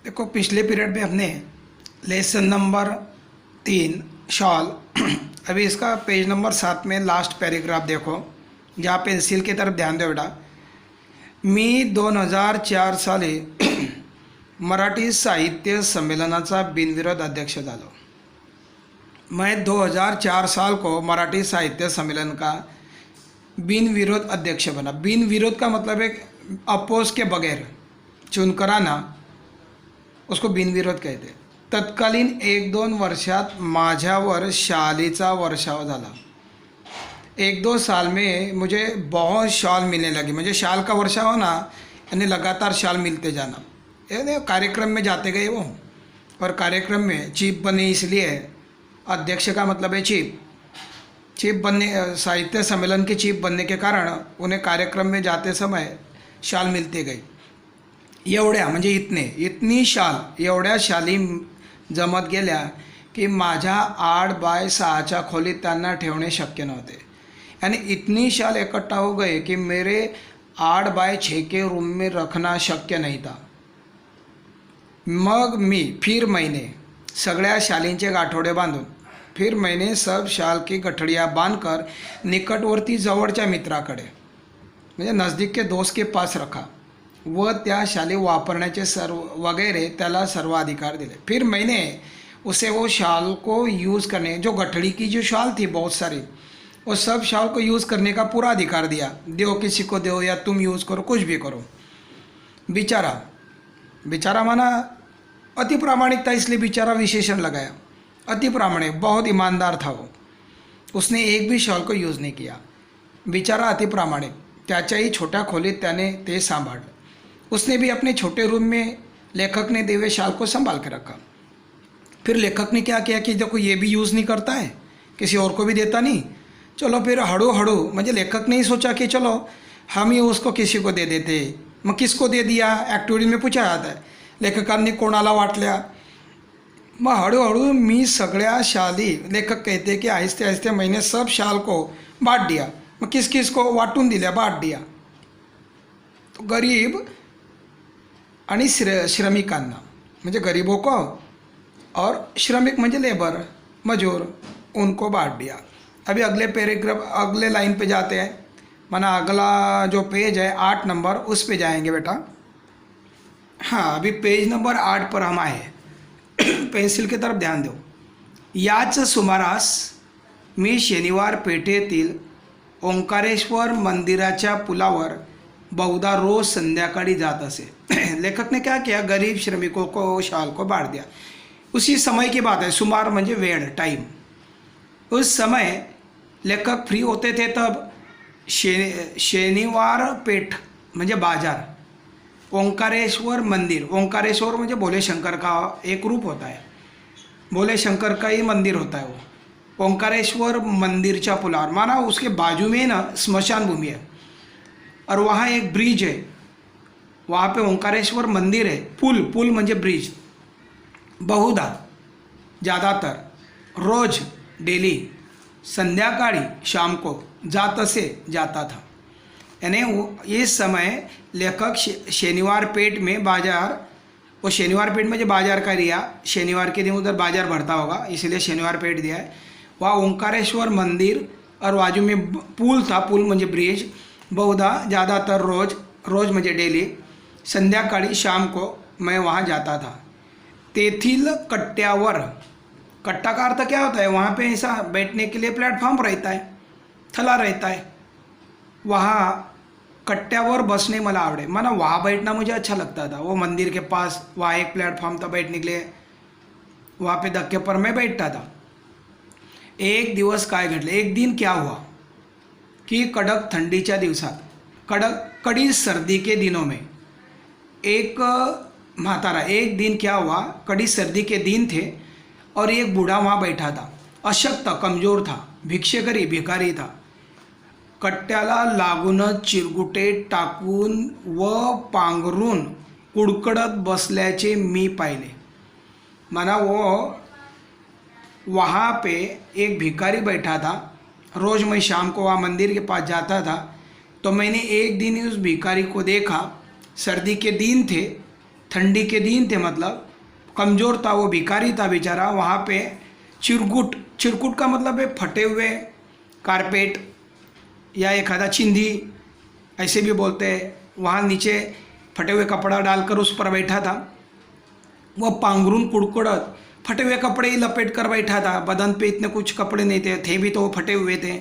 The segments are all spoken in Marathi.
देखो पिछले पीरियड में हमने लेसन नंबर 3 शॉल अभी इसका पेज नंबर 7 में लास्ट पैराग्राफ देखो, जहाँ पेन्सिल की तरफ ध्यान दो बेटा। मी 2004 साली मराठी साहित्य संमेलनाचा बिनविरोध अध्यक्ष झालो। मैं 2004 साल को मराठी साहित्य सम्मेलन का बिन विरोध अध्यक्ष बना। बिन विरोध का मतलब है अपोज के बगैर चुनकर आना, उसको बिनविरोध कहते। तत्कालीन 1-2 वर्षात माझ्यावर शालीचा वर्षाव झाला। 1-2 साल में मुझे बहुत शाल मिलने लगी। मुझे शाल का वर्षाव होना यानी लगातार शाल मिलते जाना। यानी कार्यक्रम में जाते गए वो, और कार्यक्रम में चीफ बने, इसलिए अध्यक्ष का मतलब है चीफ बनने, साहित्य सम्मेलन के चीफ बनने के कारण उन्हें कार्यक्रम में जाते समय शाल मिलते गई। एवढ्या म्हणजे इतनी शाल, एवढ्या शाली जमत गेल्या की माझ्या 8x6च्या खोलीत त्यांना ठेवणे शक्य नव्हते। यानी इतनी शाल इकट्ठा हो गए कि मेरे 8x6 के रूम में रखना शक्य नहीं था। मग मी फिर मैंने सगळ्या शालींचे गाठोडे बांधून, फिर मैंने सब शाल की गठड़ियाँ बांधकर निकटवर्ती जवळच्या मित्राकडे म्हणजे नज़दीक के दोस्त के पास रखा व त्या शाली वापरण्याचे वगैरह त्याला सर्व अधिकार दिले। फिर मैंने उसे वो शाल को यूज़ करने, जो गठड़ी की जो शाल थी बहुत सारी, वो सब शाल को यूज़ करने का पूरा अधिकार दिया। दो किसी को दो या तुम यूज़ करो, कुछ भी करो। बेचारा माना अति प्रामाणिकता, इसलिए बेचारा विशेषण लगाया। अति प्रामाणिक, बहुत ईमानदार था वो, उसने एक भी शाल को यूज़ नहीं किया। बेचारा अति प्रामाणिक, त्याच्याही छोट्या खोलीत त्याने ते सांभाळलं। उसने भी अपने छोटे रूम में लेखक ने देवे शाल को संभाल के रखा। फिर लेखक ने क्या किया कि देखो ये भी यूज़ नहीं करता है, किसी और को भी देता नहीं, चलो फिर हळूहळू म्हणजे लेखक ने ही सोचा कि चलो हम ही उसको किसी को दे देते। मग किसको दे दिया, ॲक्टिव्हिटी में पूछा जाता है, लेखकांनी कोणाला वाटल्या। मग हळूहळू मी सगळ्या शाली, लेखक कहते कि आहिस्ते आहिस्ते मैंने सब शाल को बांट दिया। मग किस किस को वाटून दिल्या, बांट दिया। तो गरीब आणि श्रमिकांना, म्हणजे गरीबों को, और श्रमिक म्हणजे लेबर, मजूर, उनको बांट दिया। अभी अगले पैराग्राफ, अगले लाइन पे जाते हैं। माना अगला जो पेज है 8 नंबर, उस पे जाएंगे बेटा। हाँ, अभी पेज नंबर 8 पर हम आए। पेन्सिल की तरफ ध्यान दो। याच सुमारास मी शनिवार पेठेतील ओंकारेश्वर मंदिराच्या पुलावर बहुधा रोज संध्याकाळी जात असे। लेखक ने क्या किया, गरीब श्रमिकों को शाल को बांट दिया। उसी समय की बात है, सुमार म्हणजे वेळ, टाइम। उस समय लेखक फ्री होते थे तब शनिवार पेठ म्हणजे बाजार, ओंकारेश्वर मंदिर, ओंकारेश्वर म्हणजे भोले शंकर का एक रूप होता है, भोले शंकर का ही मंदिर होता है वो। ओंकारेश्वर मंदिर चा पुलावर, माना उसके बाजू में ना स्मशान भूमि है और वहाँ एक ब्रिज है, वहाँ पे ओंकारेश्वर मंदिर है। पुल म्हणजे ब्रिज। बहुधा, ज़्यादातर, रोज, डेली, संध्याकाळी, शाम को जाता था। यानी इस समय लेखक शनिवार पेठ में बाजार, वो शनिवार पेठ में जो बाजार का दिया, शनिवार के दिन उधर बाजार भरता होगा, इसलिए शनिवार पेठ दिया है। वहाँ ओंकारेश्वर मंदिर और बाजू में पुल था, पुल म्हणजे ब्रिज। बहुधा, ज़्यादातर, रोज म्हणजे डेली, संध्याकाळी, शाम को मैं वहाँ जाता था। तेथील कट्ट्यावर, कट्टा का अर्थ क्या होता है, वहाँ पे ऐसा बैठने के लिए प्लेटफॉर्म रहता है, थला रहता है, वहाँ कट्ट्यावर बसने मला आवड़े। माना वहाँ बैठना मुझे अच्छा लगता था। वो मंदिर के पास वहाँ एक प्लेटफॉर्म था बैठने के लिए, वहाँ पे धक्के पर मैं बैठता था। एक दिवस काय घडले, एक दिन क्या हुआ कि कडक ठंडीच्या दिवसात, कड़ी सर्दी के दिनों में एक म्हातारा, एक दिन क्या हुआ, कड़ी सर्दी के दिन थे और एक बूढ़ा वहाँ बैठा था, अशक्त, कमज़ोर था, भिकारी था। कट्ट्याला लागूनच चिरगुटे टाकून व पांघरून कुडकडत बसल्याचे मी पाहिले। माना वो वहाँ पे एक भिखारी बैठा था। रोज़ मैं शाम को वहाँ मंदिर के पास जाता था, तो मैंने एक दिन उस भिखारी को देखा। सर्दी के दिन थे, ठंडी के दिन थे, मतलब कमज़ोर था, वो भिखारी था बेचारा। वहाँ पे चिरकुट, चिरकुट का मतलब है फटे हुए कारपेट या एक आधा चिंदी ऐसे भी बोलते हैं। वहाँ नीचे फटे हुए कपड़ा डालकर उस पर बैठा था। वह पांघरून कुड़कुड़त फटे हुए कपड़े ही लपेट कर बैठा था। बदन पे इतने कुछ कपड़े नहीं थे भी तो वो फटे हुए थे।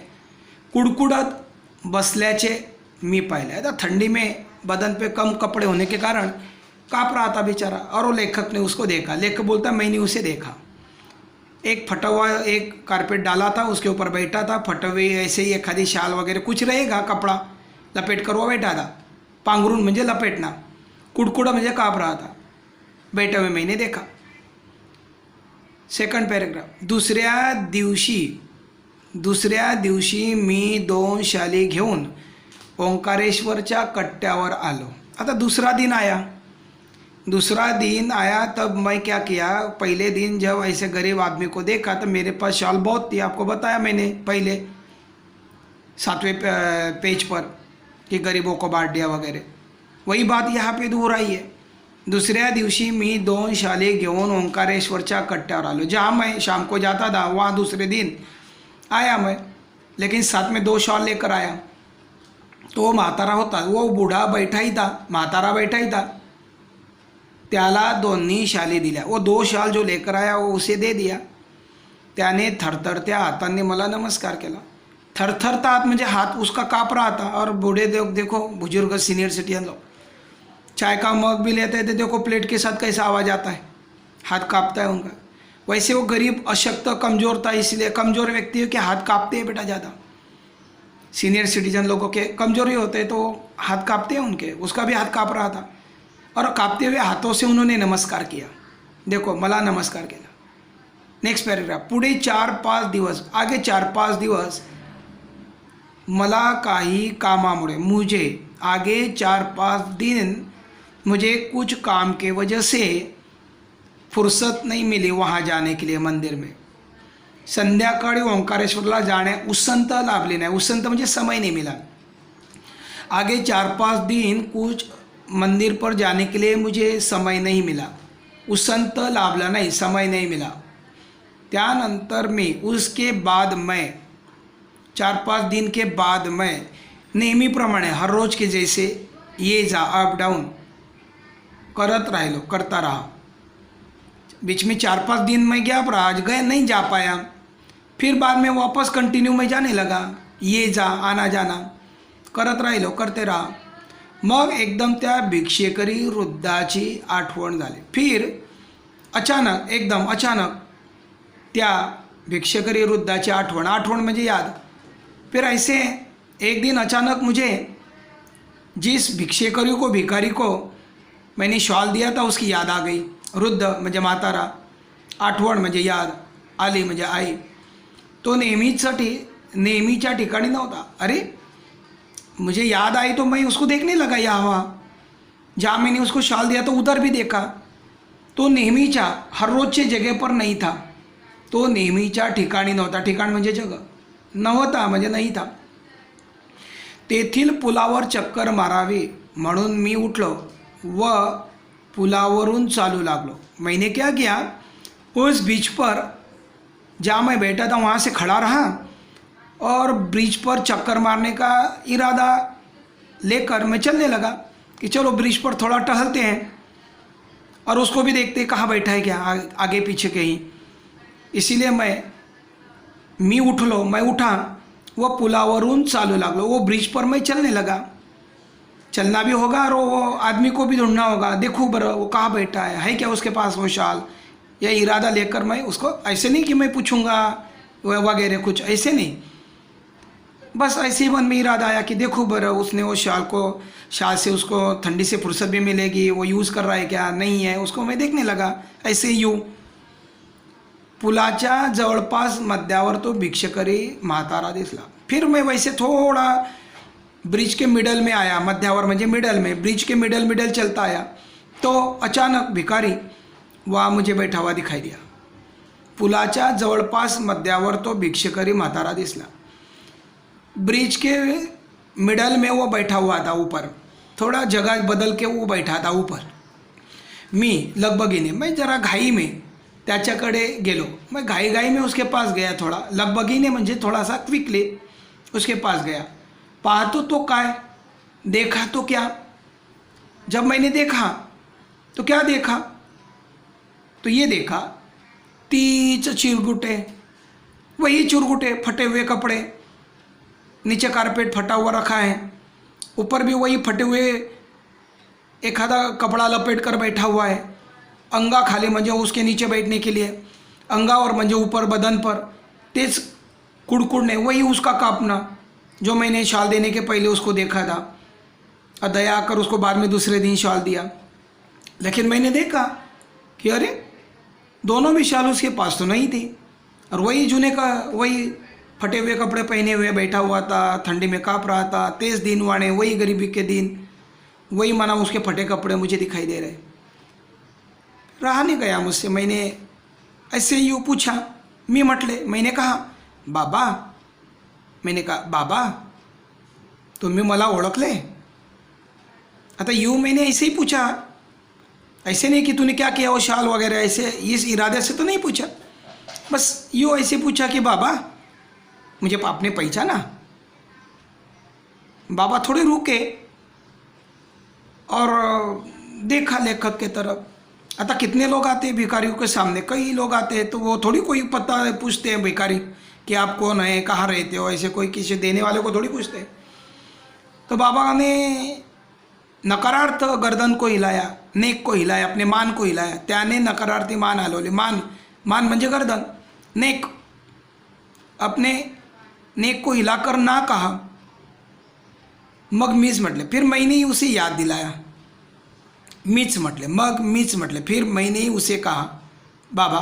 कुड़कुड़त बसल्याचे मी पाहिले था। ठंडी में बदन पे कम कपड़े होने के कारण काँप रहा था बेचारा। और वो लेखक ने उसको देखा। लेखक बोलता मैंने उसे देखा, एक फटा हुआ एक कारपेट डाला था, उसके ऊपर बैठा था। फटे हुए ऐसे ही एक आधी शाल वगैरह कुछ रहेगा कपड़ा लपेट कर वो बैठा था। पांघरून म्हणजे लपेटना, कुड़कुड़ा म्हणजे काँप रहा था, बैठे हुए मैंने देखा। सेकंड पॅरेग्राफ, दुसऱ्या दिवशी मी 2 शाली घेऊन ओंकारेश्वरच्या कट्ट्यावर आलो। आता दूसरा दिन आया तब मैं क्या किया, पहले दिन जब ऐसे गरीब आदमी को देखा तो मेरे पास शाल बहुत थी। आपको बताया मैंने पहले 7वें पेज पर कि गरीबों को बांट दिया वगैरह, वही बात यहाँ पे दोहराई है। दुसऱ्या दिवशी मी 2 शाली घेऊन ओंकारेश्वरच्या कट्ट्यावर आलो। जहाँ मैं शाम को जाता था वहाँ दूसरे दिन आया मैं, लेकिन साथ में 2 शॉल लेकर आया। तो वो म्हातारा होता, वो बूढ़ा बैठा ही था, म्हातारा बैठा ही था, त्याला दोन्ही शाली दिल्या। वो 2 शाल जो लेकर आया वो उसे दे दिया। त्याने थरथरत्या हातांनी मला नमस्कार केला। थरथरता हाथ म्हणजे हाथ उसका काँप रहा था। और बूढ़े देखो बुजुर्ग सीनियर सिटीजन लोग चाय का मग भी लेते थे, देखो प्लेट के साथ कैसा आवाज़ आता है, हाथ काँपता है उनका। वैसे वो गरीब अशक्त कमज़ोर था, इसलिए कमज़ोर व्यक्ति के हाथ काँपते हैं बेटा ज़्यादा। सीनियर सिटीजन लोगों के कमज़ोर ही होते हैं तो हाथ काँपते हैं उनके, उसका भी हाथ काँप रहा था। और काँपते हुए हाथों से उन्होंने नमस्कार किया। देखो मला नमस्कार केला। नेक्स्ट पॅरेग्राफ, पुढे 4-5 दिवस, आगे 4-5 दिवस मला काही कामामुळे, मुझे आगे 4-5 दिन मुझे कुछ काम के वजह से फुर्सत नहीं मिली वहाँ जाने के लिए मंदिर में। संध्याकाळी ओंकारेश्वरला जाणे उसंत लाभली नाही। उसंत म्हणजे समय नहीं मिला। आगे 4-5 दिन कुछ मंदिर पर जाने के लिए मुझे समय नहीं मिला। उसंत लाभला नहीं, समय नहीं मिला। त्यानंतर में उसके बाद मैं 4-5 दिन के बाद मैं नेहमीप्रमाणे हर रोज़ के जैसे ये जा अप डाउन करता रहा। बीच में 4-5 दिन मैं गैप रहा, आज गए नहीं जा पाया। फिर बाद में वापस कंटिन्यू में जाने लगा, ये जा आना जाना करते रहा। मग एकदम त्या भिक्षेकरी वृद्धाची आठवण झाली। फिर एकदम अचानक त्या भिक्षेकरी वृद्धाची आठवण म्हणजे याद। फिर ऐसे एक दिन अचानक मुझे जिस भिखारी को मैंने शॉल दिया था उसकी याद आ गई। वृद्ध म्हणजे म्हातारा, आठवण म्हणजे याद, आली म्हणजे आई। तो नेहमीच्या ठिकाणी नव्हता। अरे मुझे याद आई तो मैं उसको देखने लगा यहाँ वहाँ, जहाँ मैंने उसको शॉल दिया तो उधर भी देखा। तो नेहमीच्या हर रोजच्या जगह पर नहीं था, तो नेहमीच्या ठिकाणी नव्हता। ठिकाण म्हणजे जगह, नव्हता म्हणजे नाही था। तेथील पुलावर चक्कर मारावी म्हणून मी उठलो व पुलावरून चालू लागलो। मैंने क्या किया, उस ब्रिज पर जहाँ मैं बैठा था वहाँ से खड़ा रहा और ब्रिज पर चक्कर मारने का इरादा लेकर मैं चलने लगा कि चलो ब्रिज पर थोड़ा टहलते हैं और उसको भी देखते हैं कहाँ बैठा है क्या, आगे पीछे कहीं। इसीलिए मैं उठा वो पुलावरून चालू लागलो। वो ब्रिज पर मैं चलने लगा। चलना भी होगा और वो आदमी को भी ढूंढना होगा। देखो बरा वो कहाँ बैठा है क्या उसके पास वो शाल, या इरादा लेकर मैं उसको, ऐसे नहीं कि मैं पूछूंगा वगैरह कुछ, ऐसे नहीं, बस ऐसे ही मन में इरादा आया कि देखो बरा उसने वो शाल से उसको ठंडी से फुर्सत भी मिलेगी, वो यूज़ कर रहा है क्या नहीं है, उसको मैं देखने लगा। ऐसे यूँ पुलाच्या जवळपास मध्यावर तो भिक्षकरी म्हातारा दिसला। फिर मैं वैसे थोड़ा ब्रिज के मिडल में आया, मध्यावर म्हणजे मिडल में, ब्रिज के मिडल चलता आया तो अचानक भिखारी वहाँ मुझे बैठा हुआ दिखाई दिया। पुलाच्या जवळपास मध्यावर तो भिक्षकरी म्हातारा दिसला। ब्रिज के मिडल में वो बैठा हुआ था, ऊपर थोड़ा जगह बदल के वो बैठा था ऊपर। मी लगबगीने, मैं जरा घाई में त्याच्याकडे गेलो. मैं घाई घाई में उसके पास गया, थोड़ा लगबगीने म्हणजे थोडासा क्विकली उसके पास गया. पाहतो तो काय, देखा तो क्या. जब मैंने देखा तो क्या देखा, तो ये देखा तीच चिरगुटे, वही चिरगुटे, फटे हुए कपड़े, नीचे कारपेट फटा हुआ रखा है, ऊपर भी वही फटे हुए एखादा कपड़ा लपेट कर बैठा हुआ है. अंगा खाली म्हणजे उसके नीचे बैठने के लिए, अंगावर म्हणजे ऊपर बदन पर तेज कुड़कुड़ने, वही उसका कांपना जो मैंने शॉल देने के पहले उसको देखा था. और दया आकर उसको बाद में दूसरे दिन शॉल दिया. लेकिन मैंने देखा कि अरे दोनों भी शॉल उसके पास तो नहीं थी, और वही जूने का वही फटे हुए कपड़े पहने हुए बैठा हुआ था, ठंडी में काँप रहा था. तेज दिन वाणे, वही गरीबी के दिन, वही माना उसके फटे कपड़े मुझे दिखाई दे रहे. रहा नहीं गया मुझसे, मैंने ऐसे यूँ पूछा. मी म्हटले, मैंने कहा बाबा, मैंने कहा बाबा तुम्ही मला ओळखले. आता यूँ मैंने ऐसे ही पूछा, ऐसे नहीं कि तूने क्या किया वो शाल वगैरह, ऐसे इस इरादे से तो नहीं पूछा, बस यूँ ऐसे पूछा कि बाबा मुझे आपने पहचाना. बाबा थोड़े रुके और देखा लेखक के तरफ. आता कितने लोग आते हैं भिखारियों के सामने, कई लोग आते हैं, तो वो थोड़ी कोई पता पूछते हैं भिखारी कि आप कौन है, कहाँ रहते हो, ऐसे कोई किसी देने वाले को थोड़ी पूछते हैं. तो बाबा ने नकारार्थ गर्दन को हिलाया, नेक को हिलाया, अपने मान को हिलाया. त्याने नकारार्थी मान हलवली. मान मान म्हणजे गर्दन, नेक, अपने नेक को हिलाकर ना कहा. मग मीच म्हटले. फिर मैंने उसे याद दिलाया. मीच म्हटले, मग मीच म्हटले. फिर मैंने उसे कहा बाबा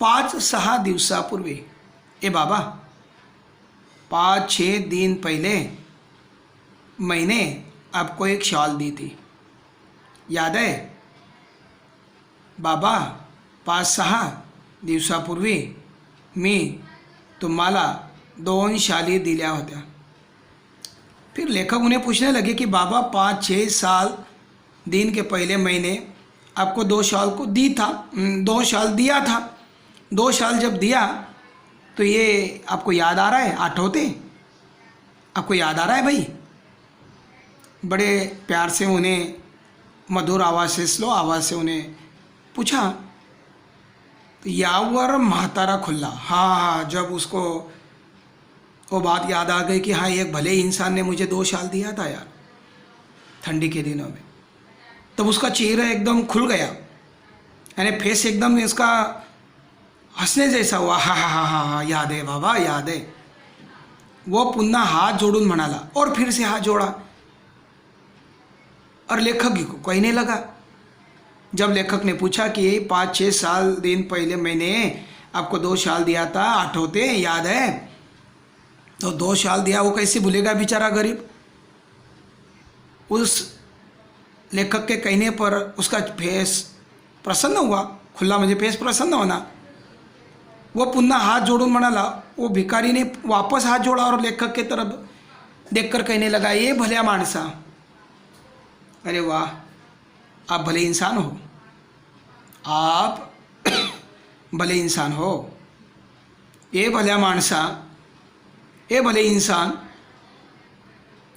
5-6 दिवसापूर्वी, ए बाबा 5-6 दिन पहले मैंने आपको एक शॉल दी थी, याद है बाबा. 5-6 दिवसापूर्वी मी तुम्हाला 2 शाली दिल्या होत्या. फिर लेखक उन्हें पूछने लगे कि बाबा 5-6 दिन के पहले मैंने आपको 2 शाल को दी था, 2 शाल दिया था. 2 शाल जब दिया तो ये आपको याद आ रहा है, आठवते आपको याद आ रहा है भाई. बड़े प्यार से उन्हें मधुर आवाज़ से, स्लो आवाज़ से उन्हें पूछा. तो यावर म्हातारा खुल्ला. हाँ, जब उसको वो बात याद आ गई कि हाँ एक भले इंसान ने मुझे 2 शाल दिया था यार ठंडी के दिनों में, तब उसका चेहरा एकदम खुल गया, यानी फेस एकदम इसका हंसने जैसा हुआ. हा हा हा हा, याद है बाबा, याद है. वो पुन्हा हाथ जोड़ून म्हणाला, और फिर से हाथ जोड़ा. और लेखक को कहने लगा, जब लेखक ने पूछा कि 5-6 दिन पहले मैंने आपको 2 शाल दिया था, आठवते, याद है, तो 2 शाल दिया, वो कैसे भूलेगा बेचारा गरीब. उस लेखक के कहने पर उसका फेस प्रसन्न हुआ, खुला म्हणजे फेस प्रसन्न होना. वो पुन्हा हाथ जोड़ून म्हणाला. वो भिखारी ने वापस हाथ जोड़ा और लेखक के तरफ देखकर कहने लगा, ये भल्या माणसा, अरे वाह, आप भले इंसान हो, आप भले इंसान हो. ये भल्या माणसा, ए भले इंसान,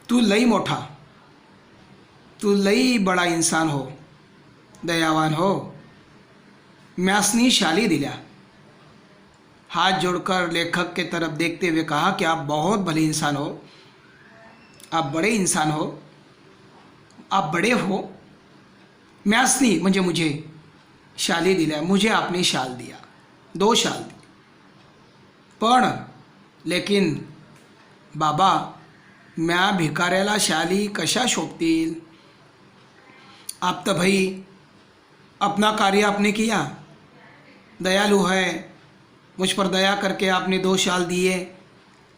तू लई मोठा, तू लई बड़ा इंसान हो, दयावान हो. म्यासनी शाली दिल्या. हाथ जोड़कर लेखक के तरफ देखते हुए कहा कि आप बहुत भले इंसान हो, आप बड़े इंसान हो, आप बड़े हो. म्यासनी म्हणजे मुझे शाली दिल्या, मुझे आपने शाल दिया, 2 शाल दी. पण लेकिन बाबा, म्या भिकाऱ्याला शाली कशा शोभतील. आप तो भाई अपना कार्य आपने किया, दयालु है, मुझ पर दया करके आपने 2 शाल दिए.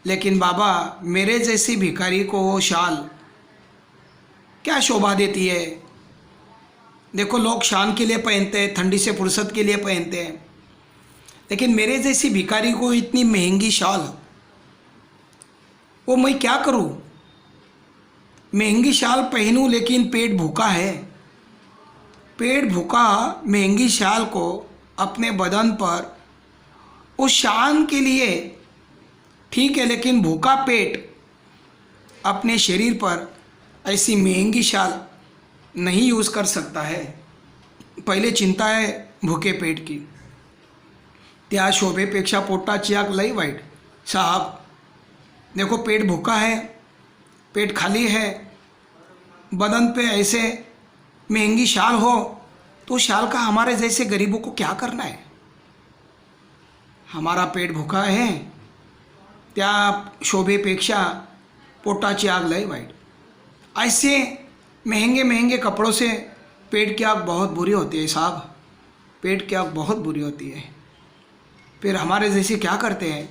लेकिन बाबा मेरे जैसी भिखारी को वो शाल क्या शोभा देती है. देखो लोग शान के लिए पहनते हैं, ठंडी से फुर्सत के लिए पहनते हैं, लेकिन मेरे जैसी भिखारी को इतनी महंगी शाल, वो मैं क्या करूं. महंगी शाल पहनूं लेकिन पेट भूखा है, पेट भूखा महंगी शाल को अपने बदन पर उस शान के लिए ठीक है, लेकिन भूखा पेट अपने शरीर पर ऐसी महंगी शाल नहीं यूज़ कर सकता है। पहले चिंता है भूखे पेट की। त्या शोभेपेक्षा पोटाची आग लई वाईट। साहब देखो, पेट भूखा है, पेट खाली है, बदन पे ऐसे महंगी शाल हो तो शाल का हमारे जैसे गरीबों को क्या करना है। हमारा पेट भूखा है, त्या शोभेपेक्षा पोटाची आग लई वाईट। ऐसे महंगे महंगे कपड़ों से पेट की आग बहुत बुरी होती है साहब, पेट की आग बहुत बुरी होती है। फिर हमारे जैसे क्या करते हैं,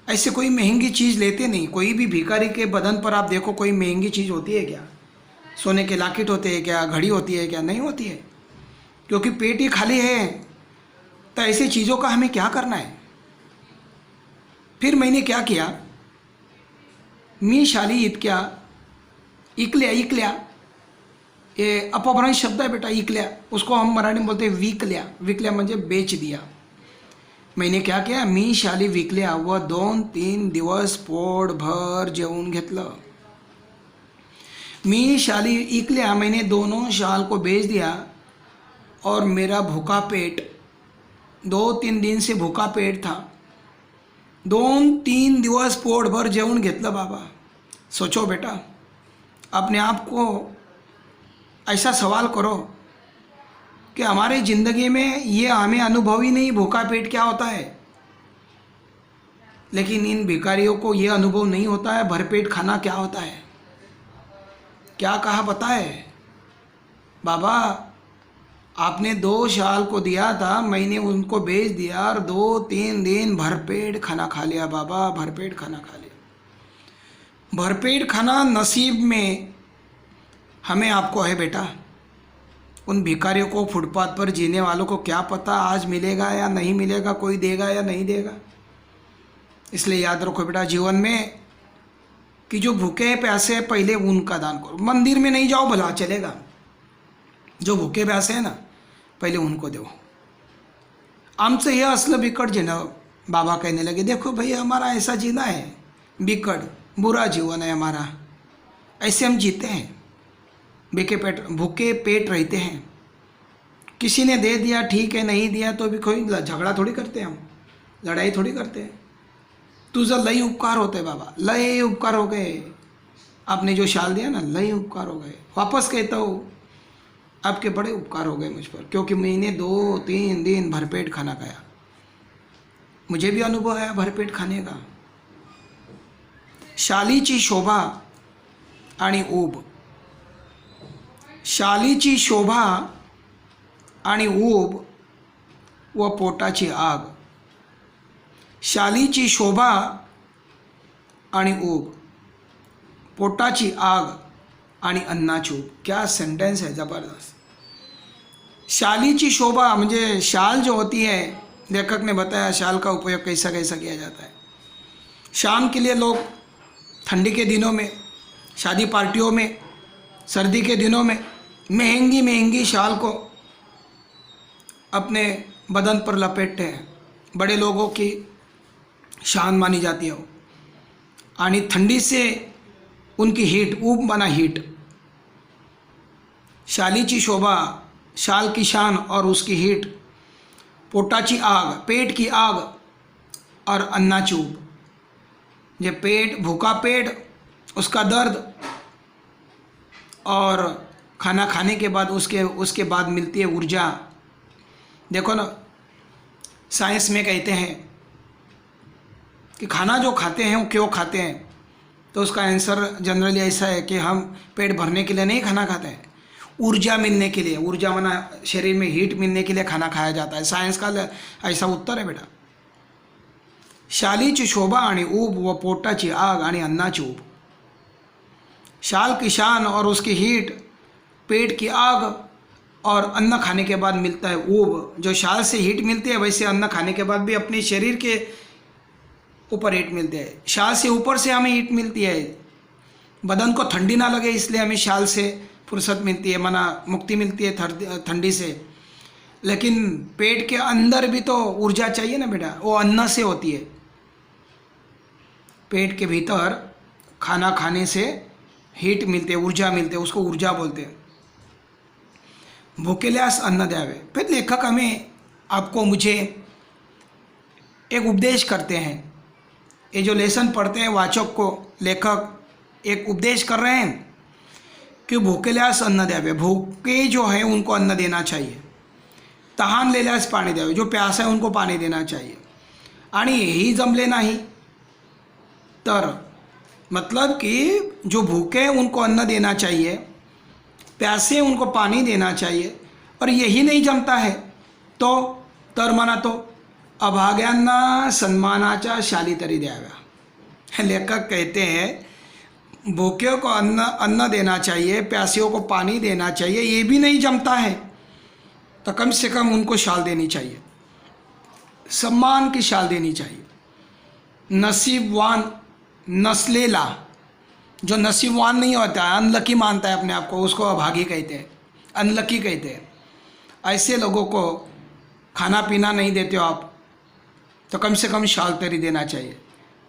ऐसे कोई महंगी चीज़ लेते नहीं। कोई भी भिखारी के बदन पर आप देखो, कोई महंगी चीज़ होती है क्या? सोने के लॉकेट होते हैं क्या? घड़ी होती है क्या? नहीं होती है, क्योंकि पेट ही खाली है। तो ऐसी चीज़ों का हमें क्या करना है। फिर मैंने क्या किया, मी शाली इतक्या इकल्या, इकल्या ये अपभ्रंश शब्द है बेटा, इकल्या, उसको हम मराठी में बोलते हैं विकल्या। विकल्या म्हणजे बेच दिया। मैंने क्या किया, मी शाली विकल्या व 2-3 दिवस पोटभर जेवून घेतलं। मी शाली इकल्या, मैंने दोनों शाल को बेच दिया और मेरा भूखा पेट 2-3 दिन से भूखा पेट था। 2-3 दिवस पोटभर जेवून घेतलं बाबा। सोचो बेटा, अपने आप को ऐसा सवाल करो कि हमारी ज़िंदगी में ये हमें अनुभव ही नहीं भूखा पेट क्या होता है। लेकिन इन भिखारियों को ये अनुभव नहीं होता है भरपेट खाना क्या होता है। क्या कहा पता है बाबा, आपने 2 शाल को दिया था, मैंने उनको बेच दिया और 2-3 दिन भरपेट खाना खा लिया बाबा, भरपेट खाना खा लिया। भरपेट खाना नसीब में हमें आपको है बेटा। उन भिखारियों को, फुटपाथ पर जीने वालों को क्या पता आज मिलेगा या नहीं मिलेगा, कोई देगा या नहीं देगा। इसलिए याद रखो बेटा जीवन में कि जो भूखे प्यासे हैं पहले उनका दान करो। मंदिर में नहीं जाओ भला चलेगा, जो भूखे प्यासे हैं ना पहले उनको दो। आमचं हे असलं बिकट जीना। बाबा कहने लगे, देखो भाई हमारा ऐसा जीना है, बिकट बुरा जीवन है हमारा, ऐसे हम जीते हैं, भूखे पेट रहते हैं। किसी ने दे दिया ठीक है, नहीं दिया तो भी कोई झगड़ा थोड़ी करते हैं, हम लड़ाई थोड़ी करते हैं। तुझं लई उपकार होते बाबा, लई उपकार हो गए। आपने जो शाल दिया ना, लई उपकार हो गए। वापस कहता हूँ, आपके बड़े उपकार हो गए मुझ पर, क्योंकि मैंने 2-3 दिन भरपेट खाना खाया। मुझे भी अनुभव आया भरपेट खाने का। शालीची शोभा आणि ऊब, शालीची शोभा आणि ऊब व पोटाची आग। शालीची शोभा आणि ऊब, पोटाची आग आणि अन्नाची ऊब। क्या सेंटेंस है, ज़बरदस्त। शालीची शोभा म्हणजे शाल जो होती है, लेखक ने बताया शाल का उपयोग कैसा कैसा किया जाता है। शाम के लिए लोग ठंडी के दिनों में, शादी पार्टियों में, सर्दी के दिनों में महंगी महंगी शाल को अपने बदन पर लपेटते हैं। बड़े लोगों की शान मानी जाती है वो। आणि ठंडी से उनकी हीट, ऊब माना हीट। शालीची शोभा, शाल की शान और उसकी हीट, पोटाची आग, पेट की आग और अन्नाची ऊब। ये पेट, भूखा पेट, उसका दर्द, और खाना खाने के बाद उसके बाद मिलती है ऊर्जा। देखो ना, साइंस में कहते हैं कि खाना जो खाते हैं वो क्यों खाते हैं, तो उसका आंसर जनरली ऐसा है कि हम पेट भरने के लिए नहीं खाना खाते हैं, ऊर्जा मिलने के लिए। ऊर्जा माना शरीर में हीट मिलने के लिए खाना खाया जाता है। साइंस का ऐसा उत्तर है बेटा। शालीची शोभा आणि ऊब व पोटाची आग आणि अन्नाची ऊब। शाल की शान और उसकी हीट, पेट की आग, और अन्न खाने के बाद मिलता है ऊब। जो शाल से हीट मिलती है, वैसे अन्न खाने के बाद भी अपने शरीर के ऊपर हीट मिलती है। शाल से ऊपर से हमें हीट मिलती है। बदन को ठंडी ना लगे इसलिए हमें शाल से फुर्सत मिलती है, मना मुक्ति मिलती है ठंडी से, लेकिन पेट के अंदर भी तो ऊर्जा चाहिए ना बेटा, वो अन्न से होती है। पेट के भीतर खाना खाने से हीट मिलते, ऊर्जा मिलते, उसको ऊर्जा बोलते हैं। भुकेल्यास अन्न द्यावे। फिर लेखक हमें आपको मुझे एक उपदेश करते हैं। ये जो लेसन पढ़ते हैं वाचक को लेखक एक उपदेश कर रहे हैं कि भुकेल्यास अन्न द्यावे, भूखे जो है उनको अन्न देना चाहिए। तहानलेल्यास पाणी द्यावे, जो प्यास है उनको पानी देना चाहिए। आणि यही जमले नहीं तर मतलब कि जो भूखे हैं उनको अन्न देना चाहिए, प्यासे उनको पानी देना चाहिए, और यही नहीं जमता है तो तर म्हणा तो अभाग्यांना सन्मानाच्या शाली तरी द्याव्या। लेखक कहते हैं भूखे को अन्न देना चाहिए, प्यासियों को पानी देना चाहिए, ये भी नहीं जमता है तो कम से कम उनको शाल देनी चाहिए, सम्मान की शाल देनी चाहिए। नसीबवान नस्लेला, जो नसीबवान नहीं होता है, अनलकी मानता है अपने आप को, उसको अभागी कहते हैं, अनलकी कहते हैं। ऐसे लोगों को खाना पीना नहीं देते हो आप तो कम से कम शाल तरी देना चाहिए।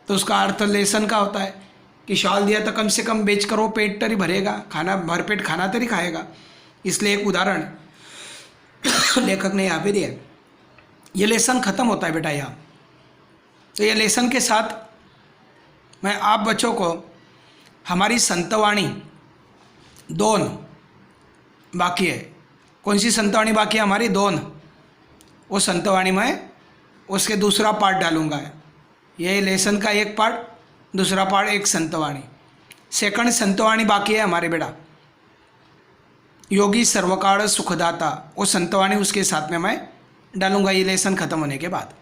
तो उसका अर्थ लेसन का होता है कि शाल दिया तो कम से कम बेच कर वो पेट तरी भरेगा, खाना भरपेट खाना तरी खाएगा। इसलिए एक उदाहरण लेखक ने यहाँ पे दिया। ये लेसन ख़त्म होता है बेटा यहाँ। तो ये लेसन के साथ मैं आप बच्चों को हमारी संतवाणी 2 बाकी है। कौन सी संतवाणी बाकी है हमारी? 2। वो संतवाणी में उसके दूसरा पार्ट डालूंगा। ये लेसन का एक पार्ट, दूसरा पार्ट एक संतवाणी। सेकंड संतवाणी बाकी है हमारे बेटा, योगी सर्वकाल सुखदाता। वो संतवाणी उसके साथ में मैं डालूंगा ये लेसन ख़त्म होने के बाद।